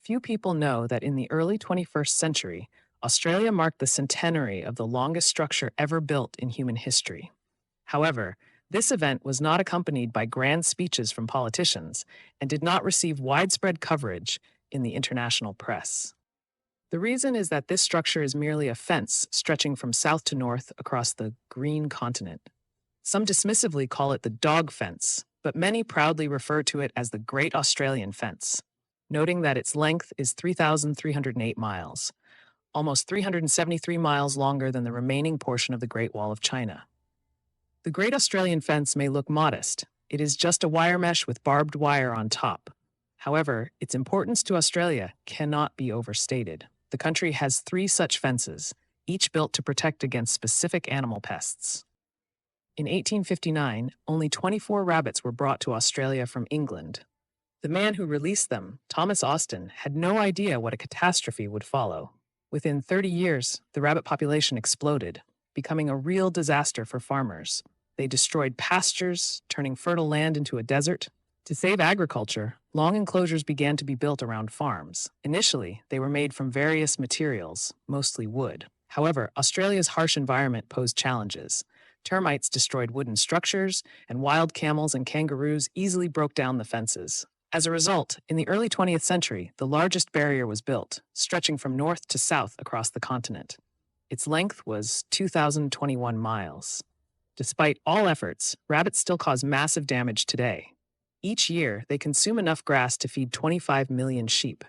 Few people know that in the early 21st century, Australia marked the centenary of the longest structure ever built in human history. However, this event was not accompanied by grand speeches from politicians and did not receive widespread coverage in the international press. The reason is that this structure is merely a fence stretching from south to north across the green continent. Some dismissively call it the dog fence, but many proudly refer to it as the Great Australian Fence, noting that its length is 3,308 miles, almost 373 miles longer than the remaining portion of the Great Wall of China. The Great Australian Fence may look modest. It is just a wire mesh with barbed wire on top. However, its importance to Australia cannot be overstated. The country has 3 such fences, each built to protect against specific animal pests. In 1859, only 24 rabbits were brought to Australia from England. The man who released them, Thomas Austin, had no idea what a catastrophe would follow. Within 30 years, the rabbit population exploded, becoming a real disaster for farmers. They destroyed pastures, turning fertile land into a desert. To save agriculture, long enclosures began to be built around farms. Initially, they were made from various materials, mostly wood. However, Australia's harsh environment posed challenges. Termites destroyed wooden structures, and wild camels and kangaroos easily broke down the fences. As a result, in the early 20th century, the largest barrier was built, stretching from north to south across the continent. Its length was 2,021 miles. Despite all efforts, rabbits still cause massive damage today. Each year, they consume enough grass to feed 25 million sheep.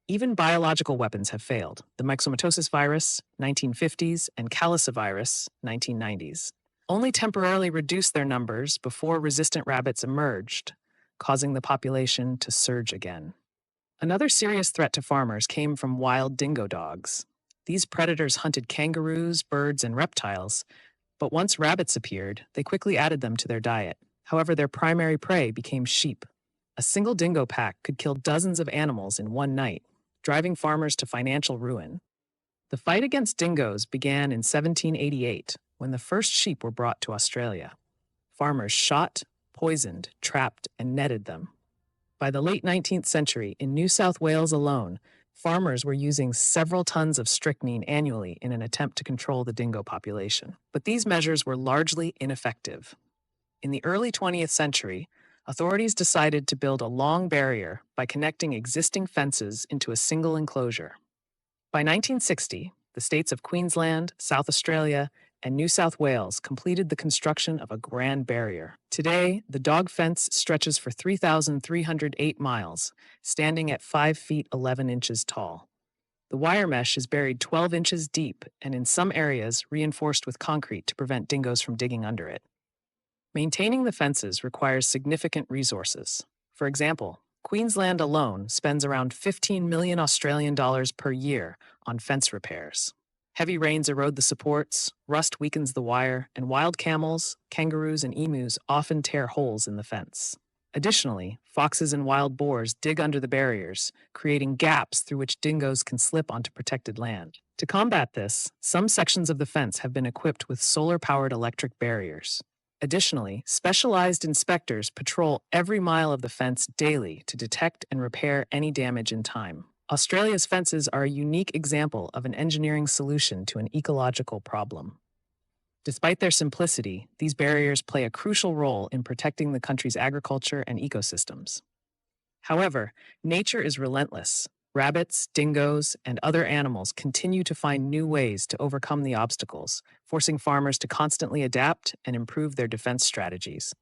Even biological weapons have failed. The myxomatosis virus, 1950s, and calicivirus, 1990s, only temporarily reduced their numbers before resistant rabbits emerged, causing the population to surge again. Another serious threat to farmers came from wild dingo dogs. These predators hunted kangaroos, birds, and reptiles, but once rabbits appeared, they quickly added them to their diet. However, their primary prey became sheep. A single dingo pack could kill dozens of animals in one night, driving farmers to financial ruin. The fight against dingoes began in 1788, when the first sheep were brought to Australia. Farmers shot, poisoned, trapped, and netted them. By the late 19th century, in New South Wales alone, farmers were using several tons of strychnine annually in an attempt to control the dingo population. But these measures were largely ineffective. In the early 20th century, authorities decided to build a long barrier by connecting existing fences into a single enclosure. By 1960, the states of Queensland, South Australia, and New South Wales completed the construction of a grand barrier. Today, the dog fence stretches for 3,308 miles, standing at 5 feet 11 inches tall. The wire mesh is buried 12 inches deep and in some areas reinforced with concrete to prevent dingoes from digging under it. Maintaining the fences requires significant resources. For example, Queensland alone spends around 15 million Australian dollars per year on fence repairs. Heavy rains erode the supports, rust weakens the wire, and wild camels, kangaroos, and emus often tear holes in the fence. Additionally, foxes and wild boars dig under the barriers, creating gaps through which dingoes can slip onto protected land. To combat this, some sections of the fence have been equipped with solar-powered electric barriers. Additionally, specialized inspectors patrol every mile of the fence daily to detect and repair any damage in time. Australia's fences are a unique example of an engineering solution to an ecological problem. Despite their simplicity, these barriers play a crucial role in protecting the country's agriculture and ecosystems. However, nature is relentless. Rabbits, dingoes, and other animals continue to find new ways to overcome the obstacles, forcing farmers to constantly adapt and improve their defense strategies.